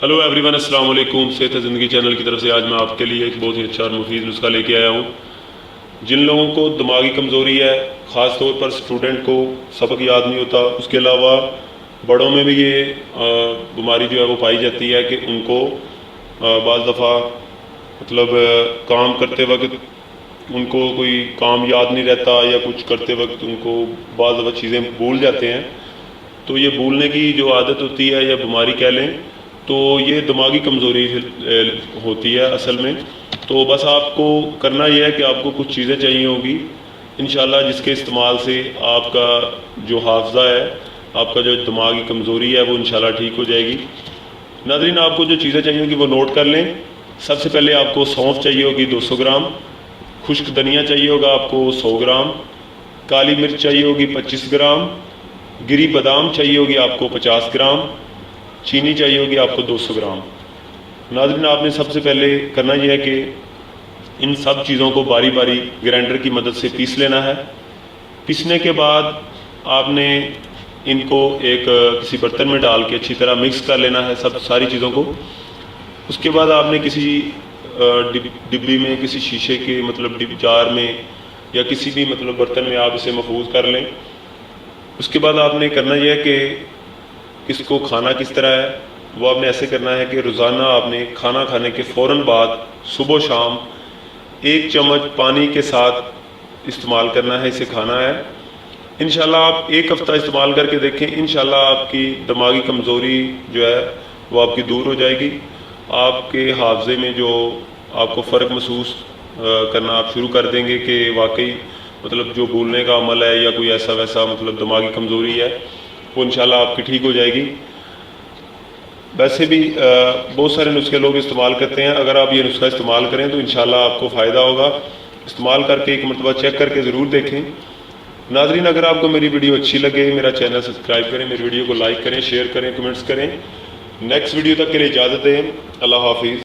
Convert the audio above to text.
Hello everyone, अस्सलाम वालेकुम। सेहत है ज़िंदगी चैनल की तरफ से आज मैं आपके लिए एक बहुत ही अच्छा और मुफीद नुस्खा लेके आया हूँ। जिन लोगों को दिमागी कमज़ोरी है, ख़ास तौर पर स्टूडेंट को सबक याद नहीं होता, उसके अलावा बड़ों में भी ये बीमारी जो है वो पाई जाती है कि उनको बाज़ दफ़ा काम करते वक्त उनको कोई काम याद नहीं रहता या कुछ करते वक्त उनको बाज़ दफ़ा चीज़ें भूल जाते हैं। तो ये भूलने की जो आदत होती है या बीमारी कह लें, तो ये दिमागी कमज़ोरी होती है असल में। तो बस आपको करना यह है कि आपको कुछ चीज़ें चाहिए होगी इंशाल्लाह, जिसके इस्तेमाल से आपका जो हाफ़ज़ा है, आपका जो दिमागी कमज़ोरी है वो इंशाल्लाह ठीक हो जाएगी। नाज़रीन, आपको जो चीज़ें चाहिए होगी वो नोट कर लें। सबसे पहले आपको सौंफ चाहिए होगी 200 ग्राम, खुश्क धनिया चाहिए होगा आपको 100 ग्राम, काली मिर्च चाहिए होगी 25 ग्राम, गिरी बादाम चाहिए होगी आपको 50 ग्राम, चीनी चाहिए होगी आपको 200 ग्राम। नाज़रीन, आपने सबसे पहले करना यह है कि इन सब चीज़ों को बारी बारी ग्राइंडर की मदद से पीस लेना है। पीसने के बाद आपने इनको एक किसी बर्तन में डाल के अच्छी तरह मिक्स कर लेना है सब सारी चीज़ों को। उसके बाद आपने किसी डिब्बी में, किसी शीशे के जार में या किसी भी बर्तन में आप इसे महफूज कर लें। उसके बाद आपने करना यह है कि इसको खाना किस तरह है वो आपने ऐसे करना है कि रोज़ाना आपने खाना खाने के फ़ौरन बाद सुबह शाम 1 चम्मच पानी के साथ इस्तेमाल करना है, इसे खाना है। इंशाल्लाह आप 1 हफ़्ता इस्तेमाल करके देखें, इंशाल्लाह आपकी दिमागी कमज़ोरी जो है वो आपकी दूर हो जाएगी। आपके हाफ़ज़े में जो आपको फ़र्क महसूस करना आप शुरू कर देंगे कि वाकई जो भूलने का अमल है या कोई ऐसा वैसा दिमागी कमज़ोरी है वो इंशाल्लाह आपकी ठीक हो जाएगी। वैसे भी बहुत सारे नुस्खे लोग इस्तेमाल करते हैं। अगर आप ये नुस्खा इस्तेमाल करें तो इंशाल्लाह आपको फ़ायदा होगा। इस्तेमाल करके एक मरतबा चेक करके ज़रूर देखें। नाज़रीन, अगर आपको मेरी वीडियो अच्छी लगे, मेरा चैनल सब्सक्राइब करें, मेरी वीडियो को लाइक करें, शेयर करें, कमेंट्स करें। नेक्स्ट वीडियो तक के लिए इजाज़त दें। अल्लाह हाफिज़।